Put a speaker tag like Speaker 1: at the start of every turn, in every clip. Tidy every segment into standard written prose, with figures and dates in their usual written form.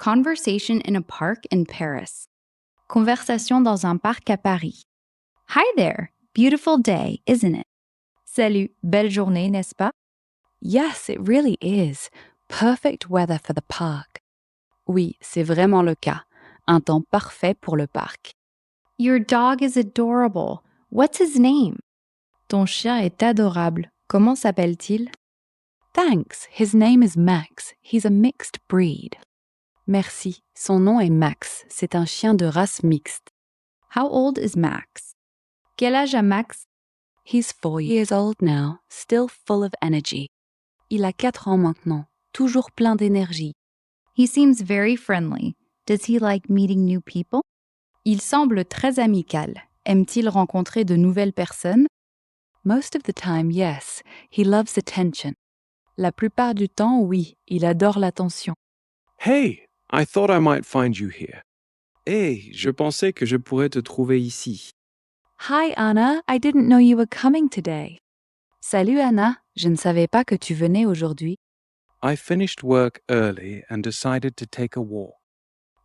Speaker 1: Conversation in a park in Paris. Conversation dans un parc à Paris. Hi there. Beautiful day, isn't it? Salut, belle journée, n'est-ce pas?
Speaker 2: Yes, it really is. Perfect weather for the park. Oui, c'est vraiment le cas. Un temps parfait pour le parc.
Speaker 1: Your dog is adorable. What's his name? Ton chien est adorable. Comment s'appelle-t-il?
Speaker 2: Thanks, his name is Max. He's a mixed breed. Merci, son nom est Max. C'est un chien de race mixte.
Speaker 1: How old is Max? Quel âge a Max?
Speaker 2: He's 4 years old now, still full of energy. Il a 4 ans maintenant, toujours plein d'énergie.
Speaker 1: He seems very friendly. Does he like meeting new people? Il semble très amical. Aime-t-il rencontrer de nouvelles personnes?
Speaker 2: Most of the time, yes. He loves attention. La plupart du temps, oui, il adore l'attention.
Speaker 3: Hey, I thought I might find you here. Hey, je pensais que je pourrais te trouver ici.
Speaker 2: Hi Anna, I didn't know you were coming today. Salut Anna, je ne savais pas que tu venais aujourd'hui.
Speaker 3: I finished work early and decided to take a walk.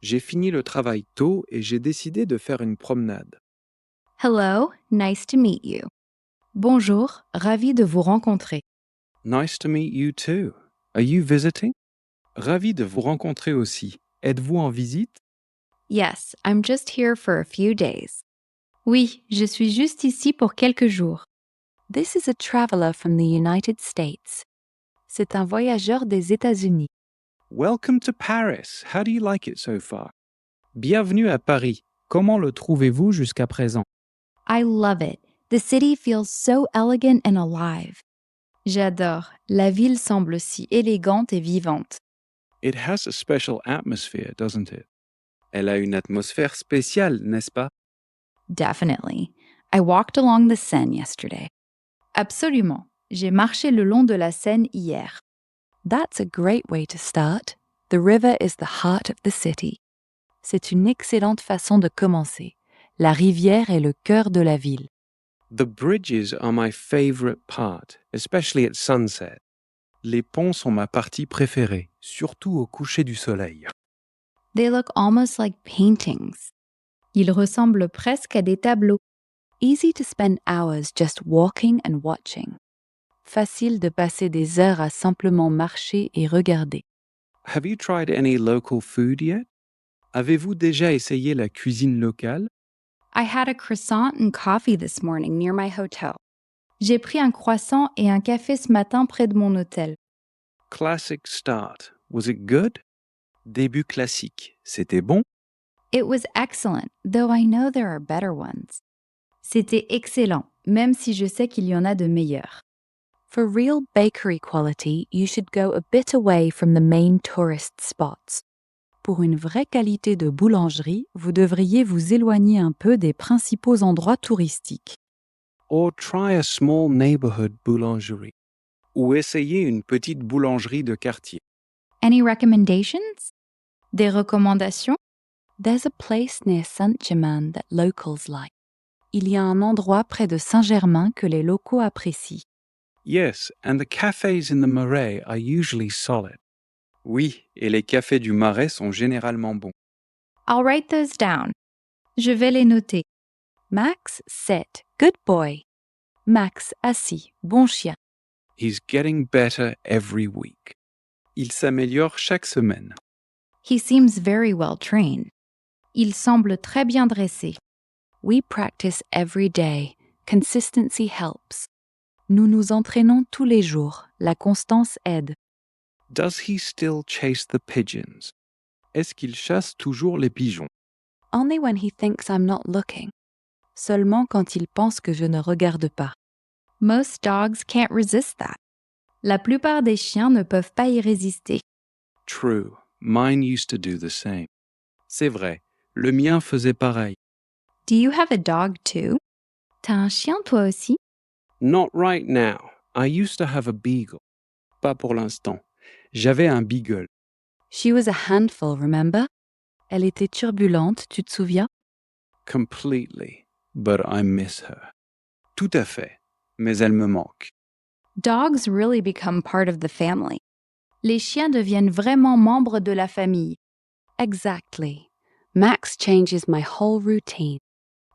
Speaker 3: J'ai fini le travail tôt et j'ai décidé de faire une promenade.
Speaker 1: Hello, nice to meet you. Bonjour, ravi de vous rencontrer.
Speaker 3: Nice to meet you too. Are you visiting? Ravi de vous rencontrer aussi. Êtes-vous en visite?
Speaker 1: Yes, I'm just here for a few days. Oui, je suis juste ici pour quelques jours.
Speaker 2: This is a traveler from the United States. C'est un voyageur des États-Unis.
Speaker 3: Welcome to Paris. How do you like it so far? Bienvenue à Paris. Comment le trouvez-vous jusqu'à présent?
Speaker 1: I love it. The city feels so elegant and alive. J'adore. La ville semble si élégante et vivante.
Speaker 3: It has a special atmosphere, doesn't it? Elle a une atmosphère spéciale, n'est-ce pas?
Speaker 1: Definitely. I walked along the Seine yesterday. Absolument. J'ai marché le long de la Seine hier.
Speaker 2: That's a great way to start. The river is the heart of the city. C'est une excellente façon de commencer. La rivière est le cœur de la ville.
Speaker 3: The bridges are my favorite part, especially at sunset. Les ponts sont ma partie préférée, surtout au coucher du soleil.
Speaker 1: They look almost like paintings. Ils ressemblent presque à des tableaux.
Speaker 2: Easy to spend hours just walking and watching. Facile de passer des heures à simplement marcher et regarder.
Speaker 3: Have you tried any local food yet? Avez-vous déjà essayé la cuisine locale?
Speaker 1: I had a croissant and coffee this morning near my hotel. J'ai pris un croissant et un café ce matin près de mon hôtel.
Speaker 3: Classic start. Was it good? Début classique. C'était bon?
Speaker 1: It was excellent, though I know there are better ones. C'était excellent, même si je sais qu'il y en a de meilleurs.
Speaker 2: For real bakery quality, you should go a bit away from the main tourist spots. Pour une vraie qualité de boulangerie, vous devriez vous éloigner un peu des principaux endroits touristiques.
Speaker 3: Or try a small neighborhood boulangerie. Ou essayer une petite boulangerie de quartier.
Speaker 1: Any recommendations? Des recommandations?
Speaker 2: There's a place near Saint-Germain that locals like. Il y a un endroit près de Saint-Germain que les locaux apprécient.
Speaker 3: Yes, and the cafes in the Marais are usually solid. Oui, et les cafés du Marais sont généralement bons.
Speaker 1: I'll write those down. Je vais les noter.
Speaker 2: Max, sit. Good boy. Max, assis. Bon chien.
Speaker 3: He's getting better every week. Il s'améliore chaque semaine.
Speaker 1: He seems very well trained. Il semble très bien dressé.
Speaker 2: We practice every day. Consistency helps. Nous nous entraînons tous les jours. La constance aide.
Speaker 3: Does he still chase the pigeons? Est-ce qu'il chasse toujours les pigeons?
Speaker 2: Only when he thinks I'm not looking. Seulement quand il pense que je ne regarde pas.
Speaker 1: Most dogs can't resist that. La plupart des chiens ne peuvent pas y résister.
Speaker 3: True, mine used to do the same. C'est vrai, le mien faisait pareil.
Speaker 1: Do you have a dog too? T'as un chien toi aussi?
Speaker 3: Not right now. I used to have a beagle. Pas pour l'instant. J'avais un beagle.
Speaker 2: She was a handful, remember? Elle était turbulente, tu te souviens?
Speaker 3: Completely. But I miss her. Tout à fait. Mais elle me manque.
Speaker 1: Dogs really become part of the family. Les chiens deviennent vraiment membres de la famille.
Speaker 2: Exactly. Max changes my whole routine.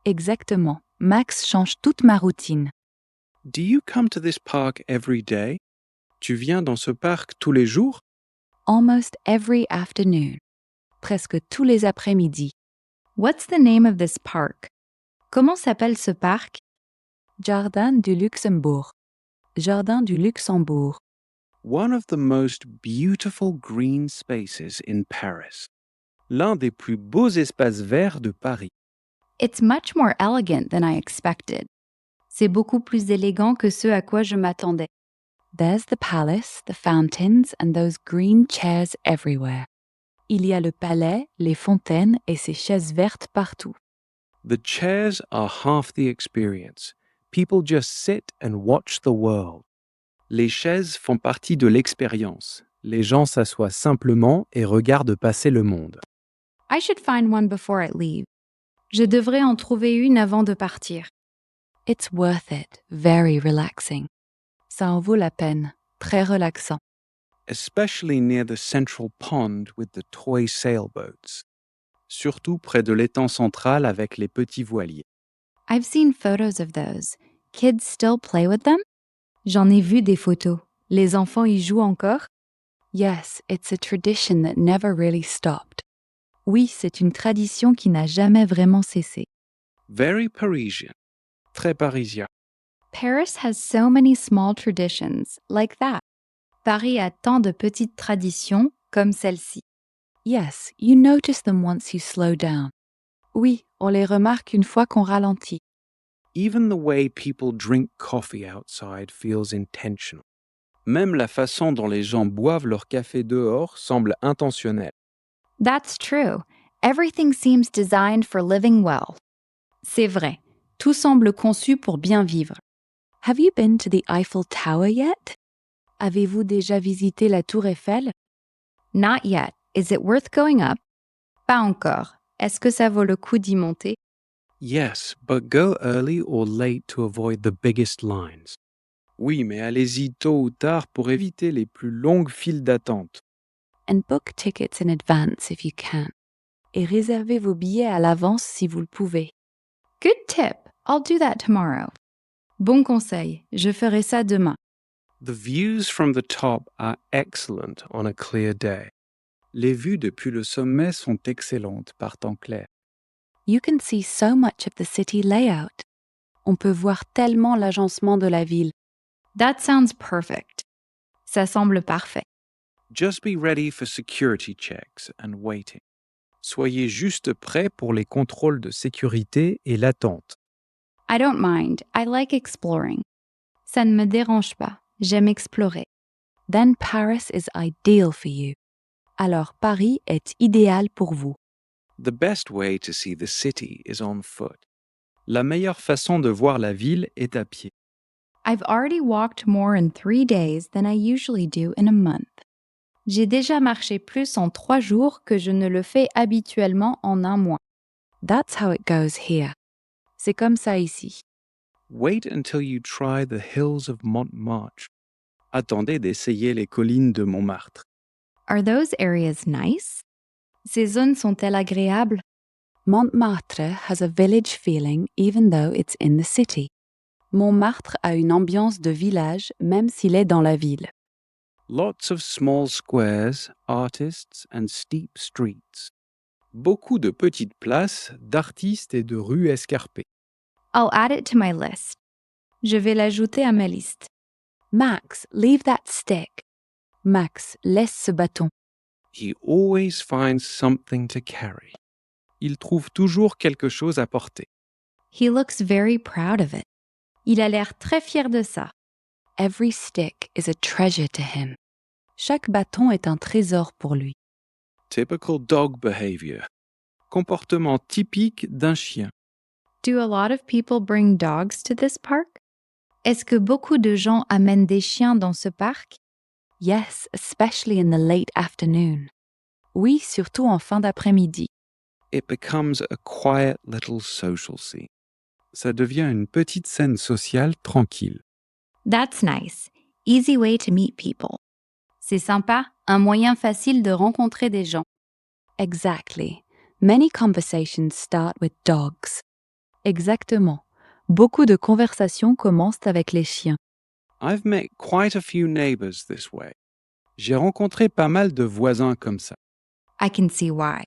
Speaker 2: Exactement. Max change toute ma routine.
Speaker 3: Do you come to this park every day? Tu viens dans ce parc tous les jours?
Speaker 2: Almost every afternoon. Presque tous les après-midi.
Speaker 1: What's the name of this park? Comment s'appelle ce parc?
Speaker 2: Jardin du Luxembourg. Jardin du Luxembourg.
Speaker 3: One of the most beautiful green spaces in Paris. L'un des plus beaux espaces verts de Paris.
Speaker 1: It's much more elegant than I expected. C'est beaucoup plus élégant que ce à quoi je m'attendais.
Speaker 2: There's the palace, the fountains, and those green chairs everywhere. Il y a le palais, les fontaines et ces chaises vertes partout.
Speaker 3: The chairs are half the experience. People just sit and watch the world. Les chaises font partie de l'expérience. Les gens s'assoient simplement et regardent passer le monde.
Speaker 1: I should find one before I leave. Je devrais en trouver une avant de partir.
Speaker 2: It's worth it, very relaxing. Ça en vaut la peine, très relaxant.
Speaker 3: Especially near the central pond with the toy sailboats. Surtout près de l'étang central avec les petits voiliers.
Speaker 1: I've seen photos of those. Kids still play with them? J'en ai vu des photos. Les enfants y jouent encore?
Speaker 2: Yes, it's a tradition that never really stopped. Oui, c'est une tradition qui n'a jamais vraiment cessé.
Speaker 3: Very Parisian. Très parisien.
Speaker 1: Paris has so many small traditions like that. Paris a tant de petites traditions comme celle-ci.
Speaker 2: Yes, you notice them once you slow down. Oui, on les remarque une fois qu'on ralentit.
Speaker 3: Even the way people drink coffee outside feels intentional. Même la façon dont les gens boivent leur café dehors semble intentionnelle.
Speaker 1: That's true. Everything seems designed for living well. C'est vrai. Tout semble conçu pour bien vivre.
Speaker 2: Have you been to the Eiffel Tower yet? Avez-vous déjà visité la Tour Eiffel?
Speaker 1: Not yet. Is it worth going up? Pas encore. Est-ce que ça vaut le coup d'y monter?
Speaker 3: Yes, but go early or late to avoid the biggest lines. Oui, mais allez-y tôt ou tard pour éviter les plus longues files d'attente.
Speaker 2: And book tickets in advance if you can. Et réservez vos billets à l'avance si vous le pouvez.
Speaker 1: Good tip. I'll do that tomorrow. Bon conseil. Je ferai ça demain.
Speaker 3: The views from the top are excellent on a clear day. Les vues depuis le sommet sont excellentes par temps clair.
Speaker 2: You can see so much of the city layout. On peut voir tellement l'agencement de la ville.
Speaker 1: That sounds perfect. Ça semble parfait.
Speaker 3: Just be ready for security checks and waiting. Soyez juste prêts pour les contrôles de sécurité et l'attente.
Speaker 1: I don't mind. I like exploring. Ça ne me dérange pas. J'aime explorer.
Speaker 2: Then Paris is ideal for you. Alors Paris est idéal pour vous.
Speaker 3: The best way to see the city is on foot. La meilleure façon de voir la ville est à pied.
Speaker 1: I've already walked more in 3 days than I usually do in a month. J'ai déjà marché plus en 3 jours que je ne le fais habituellement en un mois.
Speaker 2: That's how it goes here. C'est comme ça ici.
Speaker 3: Wait until you try the hills of Montmartre. Attendez d'essayer les collines de Montmartre.
Speaker 1: Are those areas nice? Ces zones sont-elles agréables?
Speaker 2: Montmartre has a village feeling even though it's in the city. Montmartre a une ambiance de village même s'il est dans la ville.
Speaker 3: Lots of small squares, artists and steep streets. Beaucoup de petites places, d'artistes et de rues escarpées.
Speaker 1: I'll add it to my list. Je vais l'ajouter à ma liste.
Speaker 2: Max, leave that stick. Max, laisse ce bâton.
Speaker 3: He always finds something to carry. Il trouve toujours quelque chose à porter.
Speaker 1: He looks very proud of it. Il a l'air très fier de ça.
Speaker 2: Every stick is a treasure to him. Chaque bâton est un trésor pour lui.
Speaker 3: Typical dog behavior. Comportement typique d'un chien.
Speaker 1: Do a lot of people bring dogs to this park? Est-ce que beaucoup de gens amènent des chiens dans ce parc?
Speaker 2: Yes, especially in the late afternoon. Oui, surtout en fin d'après-midi.
Speaker 3: It becomes a quiet little social scene. Ça devient une petite scène sociale tranquille.
Speaker 1: That's nice. Easy way to meet people. C'est sympa, un moyen facile de rencontrer des gens.
Speaker 2: Exactly. Many conversations start with dogs. Exactement. Beaucoup de conversations commencent avec les chiens.
Speaker 3: I've met quite a few neighbors this way. J'ai rencontré pas mal de voisins comme ça.
Speaker 1: I can see why.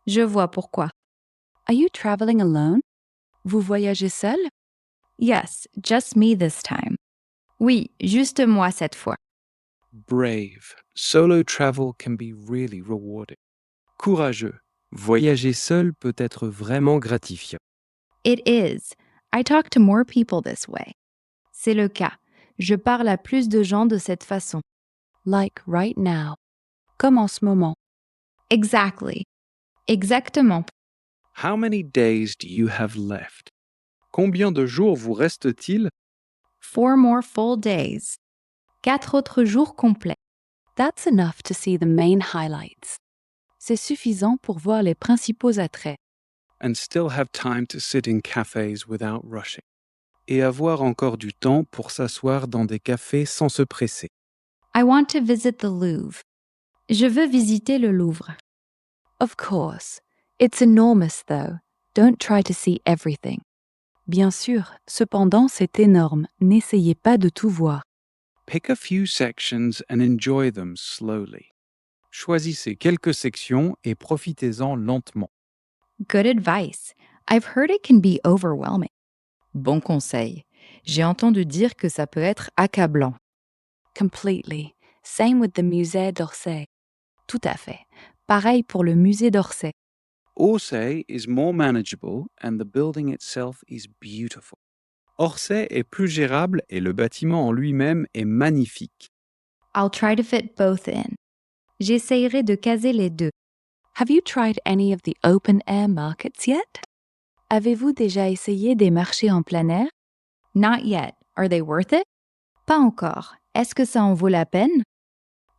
Speaker 1: Je vois pourquoi.
Speaker 2: Are you traveling alone? Vous voyagez seul?
Speaker 1: Yes, just me this time. Oui, juste moi cette fois.
Speaker 3: Brave. Solo travel can be really rewarding. Courageux. Voyager seul peut être vraiment gratifiant.
Speaker 1: It is. I talk to more people this way. C'est le cas. Je parle à plus de gens de cette façon.
Speaker 2: Like right now. Comme en ce moment.
Speaker 1: Exactly. Exactement.
Speaker 3: How many days do you have left? Combien de jours vous reste-t-il?
Speaker 1: 4 more full days. 4 autres jours complets.
Speaker 2: That's enough to see the main highlights. C'est suffisant pour voir les principaux attraits.
Speaker 3: And still have time to sit in cafes without rushing. Et avoir encore du temps pour s'asseoir dans des cafés sans se presser.
Speaker 1: I want to visit the Louvre. Je veux visiter le Louvre.
Speaker 2: Of course. It's enormous though. Don't try to see everything. Bien sûr, cependant c'est énorme. N'essayez pas de tout voir.
Speaker 3: Pick a few sections and enjoy them slowly. Choisissez quelques sections et profitez-en lentement.
Speaker 1: Good advice. I've heard it can be overwhelming. Bon conseil. J'ai entendu dire que ça peut être accablant.
Speaker 2: Completely. Same with the Musée d'Orsay. Tout à fait. Pareil pour le musée d'Orsay.
Speaker 3: Orsay is more manageable and the building itself is beautiful. Orsay est plus gérable et le bâtiment en lui-même est magnifique.
Speaker 1: I'll try to fit both in. J'essayerai de caser les deux.
Speaker 2: Have you tried any of the open-air markets yet? Avez-vous déjà essayé des marchés en plein air?
Speaker 1: Not yet. Are they worth it? Pas encore. Est-ce que ça en vaut la peine?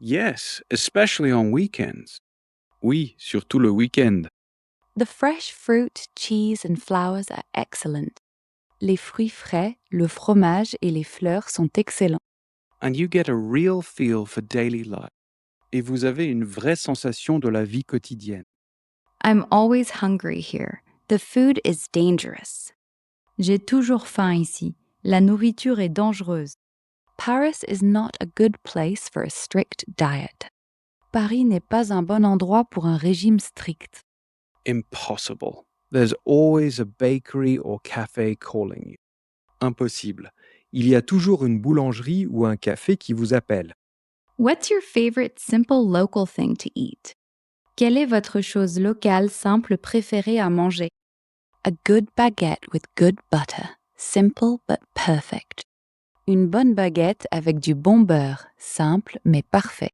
Speaker 3: Yes, especially on weekends. Oui, surtout le week-end.
Speaker 2: The fresh fruit, cheese and flowers are excellent. Les fruits frais, le fromage et les fleurs sont excellents.
Speaker 3: And you get a real feel for daily life. Et vous avez une vraie sensation de la vie quotidienne.
Speaker 1: I'm always hungry here. The food is dangerous. J'ai toujours faim ici. La nourriture est dangereuse.
Speaker 2: Paris is not a good place for a strict diet. Paris n'est pas un bon endroit pour un régime strict.
Speaker 3: Impossible. There's always a bakery or cafe calling you. Impossible. Il y a toujours une boulangerie ou un café qui vous appelle.
Speaker 1: What's your favorite simple local thing to eat? Quelle est votre chose locale simple préférée à manger?
Speaker 2: A good baguette with good butter. Simple but perfect. Une bonne baguette avec du bon beurre. Simple mais parfait.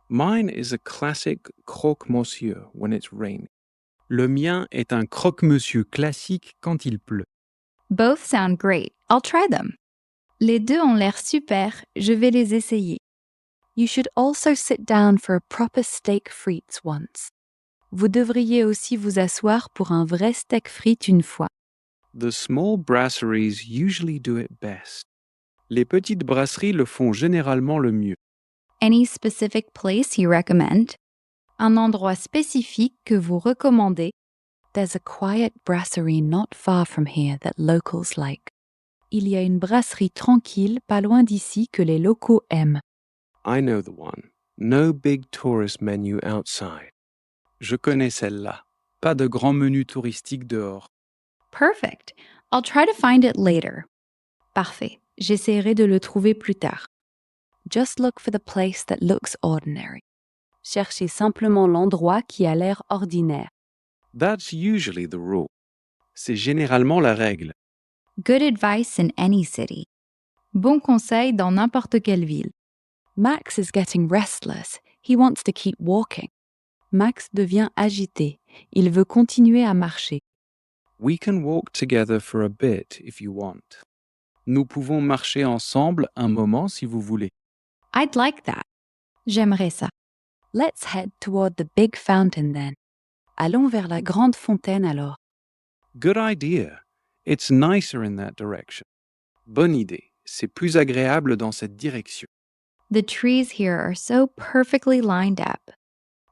Speaker 3: Mine is a classic croque-monsieur when it's raining. Le mien est un croque-monsieur classique quand il pleut.
Speaker 1: Both sound great. I'll try them. Les deux ont l'air super. Je vais les essayer.
Speaker 2: You should also sit down for a proper steak frites once. Vous devriez aussi vous asseoir pour un vrai steak frites une fois.
Speaker 3: The small brasseries usually do it best. Les petites brasseries le font généralement le mieux.
Speaker 1: Any specific place you recommend? Un endroit spécifique que vous recommandez?
Speaker 2: There's a quiet brasserie not far from here that locals like. Il y a une brasserie tranquille pas loin d'ici que les locaux aiment.
Speaker 3: I know the one. No big tourist menu outside. Je connais celle-là. Pas de grand menu touristique dehors.
Speaker 1: Perfect. I'll try to find it later. Parfait. J'essaierai de le trouver plus tard.
Speaker 2: Just look for the place that looks ordinary. Cherchez simplement l'endroit qui a l'air ordinaire.
Speaker 3: That's usually the rule. C'est généralement la règle.
Speaker 1: Good advice in any city. Bon conseil dans n'importe quelle ville.
Speaker 2: Max is getting restless. He wants to keep walking. Max devient agité. Il veut continuer à marcher.
Speaker 3: We can walk together for a bit if you want. Nous pouvons marcher ensemble un moment si vous voulez.
Speaker 1: I'd like that. J'aimerais ça.
Speaker 2: Let's head toward the big fountain then. Allons vers la grande fontaine alors.
Speaker 3: Good idea. It's nicer in that direction. Bonne idée. C'est plus agréable dans cette direction.
Speaker 1: The trees here are so perfectly lined up.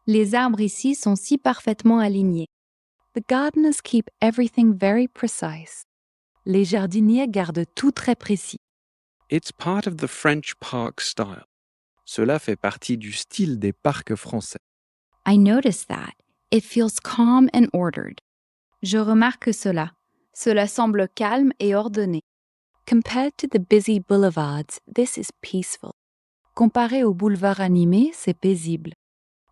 Speaker 1: Les arbres ici sont si parfaitement alignés.
Speaker 2: The gardeners keep everything very precise. Les jardiniers gardent tout très précis.
Speaker 3: It's part of the French park style. Cela fait partie du style des parcs français.
Speaker 1: I notice that. It feels calm and ordered. Je remarque cela. Cela semble calme et ordonné.
Speaker 2: Compared to the busy boulevards, this is peaceful. Comparé aux boulevards animés, c'est paisible.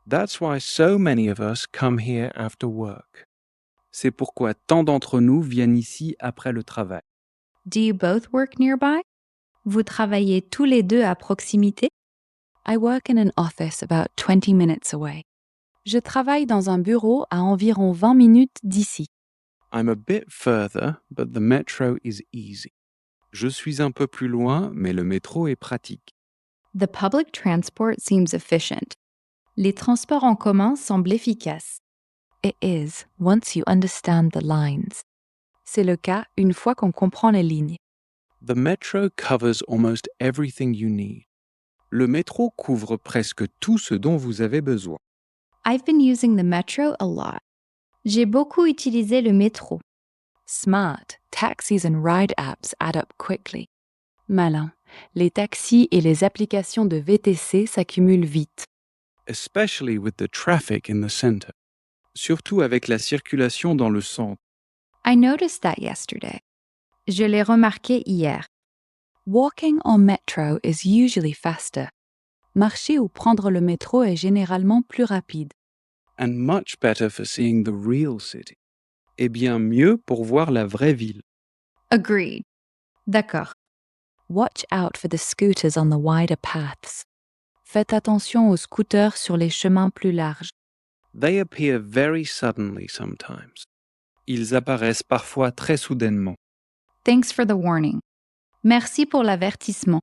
Speaker 3: That's why so many of us come here after work. C'est pourquoi tant d'entre nous viennent ici après le travail.
Speaker 1: Do you both work nearby? Vous travaillez tous les deux à proximité?
Speaker 2: I work in an office about 20 minutes away. Je travaille dans un bureau à environ 20 minutes d'ici.
Speaker 3: I'm a bit further, but the metro is easy. Je suis un peu plus loin, mais le métro est pratique.
Speaker 1: The public transport seems efficient. Les transports en commun semblent efficaces.
Speaker 2: It is, once you understand the lines. C'est le cas une fois qu'on comprend les lignes.
Speaker 3: The metro covers almost everything you need. Le métro couvre presque tout ce dont vous avez besoin.
Speaker 1: I've been using the metro a lot. J'ai beaucoup utilisé le métro.
Speaker 2: Smart, taxis and ride apps add up quickly. Malin, les taxis et les applications de VTC s'accumulent vite.
Speaker 3: Especially with the traffic in the center. Surtout avec la circulation dans le centre.
Speaker 1: I noticed that yesterday. Je l'ai remarqué hier.
Speaker 2: Walking en metro is usually faster. Marcher ou prendre le métro est généralement plus rapide.
Speaker 3: And much better for seeing the real city. Et bien mieux pour voir la vraie ville.
Speaker 1: Agreed. D'accord.
Speaker 2: Watch out for the scooters on the wider paths. Faites attention aux scooters sur les chemins plus larges.
Speaker 3: They appear very suddenly sometimes. Ils apparaissent parfois très soudainement.
Speaker 1: Thanks for the warning. Merci pour l'avertissement.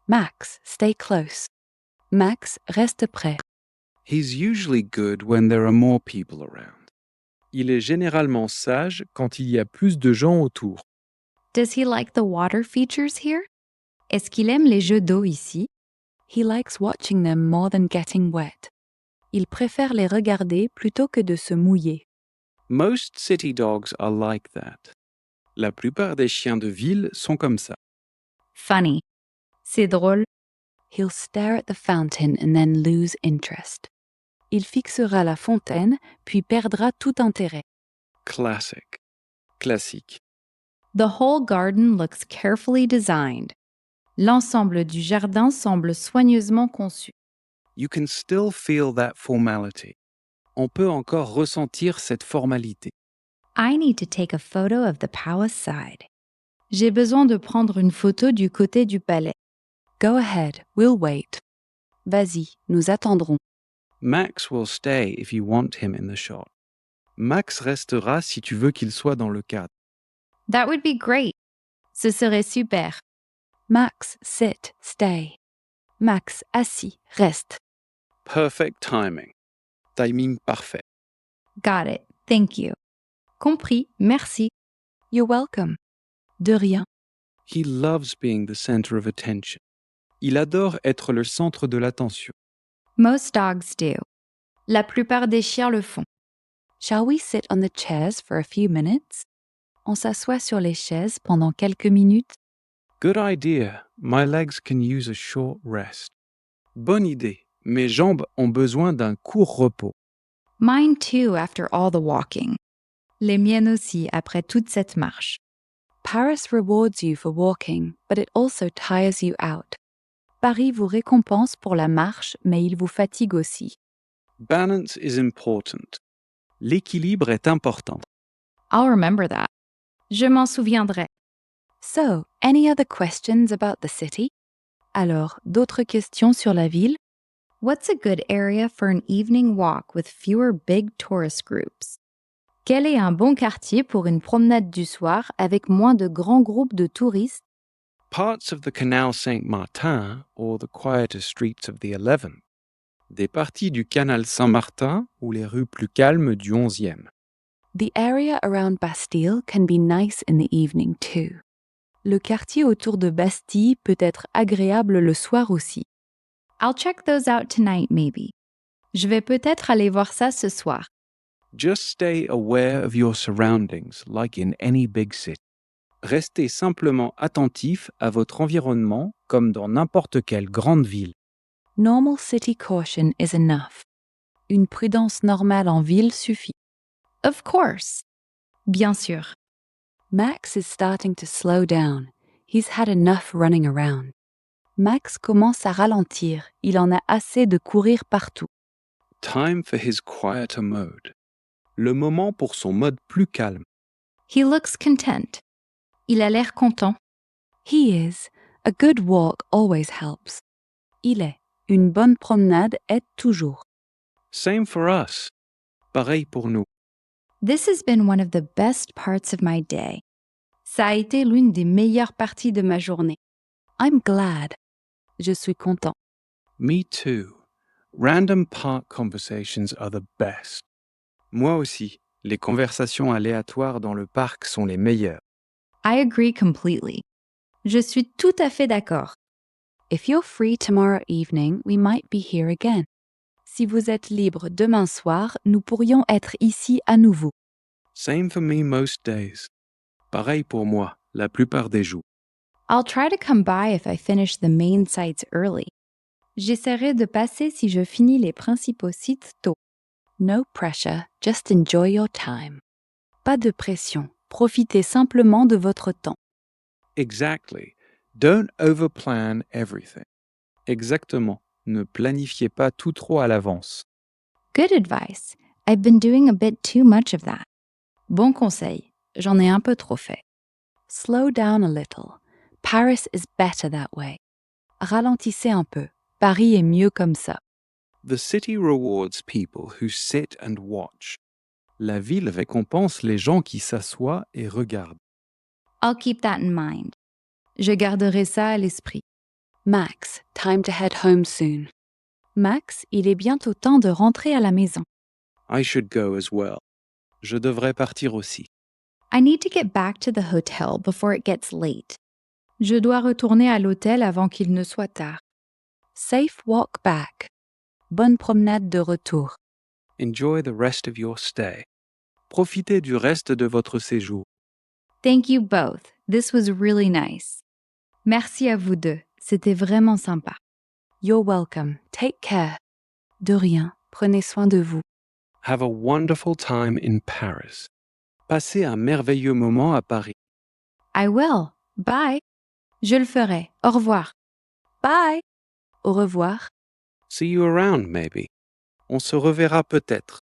Speaker 2: Max, stay close. Max, reste près.
Speaker 3: He's usually good when there are more people around. Il est généralement sage quand il y a plus de gens autour.
Speaker 1: Does he like the water features here? Est-ce qu'il aime les jeux d'eau ici?
Speaker 2: He likes watching them more than getting wet. Il préfère les regarder plutôt que de se mouiller.
Speaker 3: Most city dogs are like that. La plupart des chiens de ville sont comme ça.
Speaker 1: Funny. C'est drôle.
Speaker 2: He'll stare at the fountain and then lose interest. Il fixera la fontaine, puis perdra tout intérêt.
Speaker 3: Classic. Classique.
Speaker 1: The whole garden looks carefully designed. L'ensemble du jardin semble soigneusement conçu.
Speaker 3: You can still feel that formality. On peut encore ressentir cette formalité.
Speaker 1: I need to take a photo of the palace side. J'ai besoin de prendre une photo du côté du palais.
Speaker 2: Go ahead, we'll wait. Vas-y, nous attendrons.
Speaker 3: Max will stay if you want him in the shot. Max restera si tu veux qu'il soit dans le cadre.
Speaker 1: That would be great. Ce serait super.
Speaker 2: Max, sit, stay. Max, assis, reste.
Speaker 3: Perfect timing. Timing parfait.
Speaker 1: Got it. Thank you. Compris. Merci.
Speaker 2: You're welcome. De rien.
Speaker 3: He loves being the center of attention. Il adore être le centre de l'attention.
Speaker 1: Most dogs do. La plupart des chiens le font.
Speaker 2: Shall we sit on the chairs for a few minutes? On s'assoit sur les chaises pendant quelques minutes.
Speaker 3: Good idea. My legs can use a short rest. Bonne idée. Mes jambes ont besoin d'un court repos.
Speaker 1: Mine too after all the walking. Les miennes aussi après toute cette marche.
Speaker 2: Paris rewards you for walking, but it also tires you out. Paris vous récompense pour la marche, mais il vous fatigue aussi.
Speaker 3: Balance is important. L'équilibre est important.
Speaker 1: I'll remember that. Je m'en souviendrai.
Speaker 2: So, any other questions about the city? Alors, d'autres questions sur la ville?
Speaker 1: What's a good area for an evening walk with fewer big tourist groups? Quel est un bon quartier pour une promenade du soir avec moins de grands groupes de touristes?
Speaker 3: Parts of the Canal Saint-Martin or the quieter streets of the 11th. Des parties du canal Saint-Martin ou les rues plus calmes du 11e.
Speaker 2: The area around Bastille can be nice in the evening too. Le quartier autour de Bastille peut être agréable le soir aussi.
Speaker 1: I'll check those out tonight maybe. Je vais peut-être aller voir ça ce soir.
Speaker 3: Just stay aware of your surroundings, like in any big city. Restez simplement attentif à votre environnement, comme dans n'importe quelle grande ville.
Speaker 2: Normal city caution is enough. Une prudence normale en ville suffit.
Speaker 1: Of course. Bien sûr.
Speaker 2: Max is starting to slow down. He's had enough running around. Max commence à ralentir. Il en a assez de courir partout.
Speaker 3: Time for his quieter mode. Le moment pour son mode plus calme.
Speaker 1: He looks content. Il a l'air content.
Speaker 2: He is. A good walk always helps. Il est. Une bonne promenade aide toujours.
Speaker 3: Same for us. Pareil pour nous.
Speaker 1: This has been one of the best parts of my day. Ça a été l'une des meilleures parties de ma journée.
Speaker 2: I'm glad. Je suis content.
Speaker 3: Me too. Random park conversations are the best. Moi aussi, les conversations aléatoires dans le parc sont les meilleures.
Speaker 1: I agree completely. Je suis tout à fait d'accord.
Speaker 2: If you're free tomorrow evening, we might be here again. Si vous êtes libre demain soir, nous pourrions être ici à nouveau.
Speaker 3: Same for me most days. Pareil pour moi, la plupart des jours.
Speaker 1: I'll try to come by if I finish the main sites early. J'essaierai de passer si je finis les principaux sites tôt.
Speaker 2: No pressure, just enjoy your time. Pas de pression, profitez simplement de votre temps.
Speaker 3: Exactly. Don't overplan everything. Exactement. Ne planifiez pas tout trop à l'avance.
Speaker 1: Good advice. I've been doing a bit too much of that. Bon conseil. J'en ai un peu trop fait.
Speaker 2: Slow down a little. Paris is better that way. Ralentissez un peu. Paris est mieux comme ça.
Speaker 3: The city rewards people who sit and watch. La ville récompense les gens qui s'assoient et regardent.
Speaker 1: I'll keep that in mind. Je garderai ça à l'esprit.
Speaker 2: Max, time to head home soon. Max, il est bientôt temps de rentrer à la maison.
Speaker 3: I should go as well. Je devrais partir aussi.
Speaker 1: I need to get back to the hotel before it gets late. Je dois retourner à l'hôtel avant qu'il ne soit tard.
Speaker 2: Safe walk back. Bonne promenade de retour.
Speaker 3: Enjoy the rest of your stay. Profitez du reste de votre séjour.
Speaker 1: Thank you both. This was really nice. Merci à vous deux. C'était vraiment sympa.
Speaker 2: You're welcome. Take care. De rien. Prenez soin de vous.
Speaker 3: Have a wonderful time in Paris. Passez un merveilleux moment à Paris.
Speaker 1: I will. Bye. Je le ferai. Au revoir.
Speaker 2: Bye. Au revoir.
Speaker 3: See you around, maybe. On se reverra peut-être.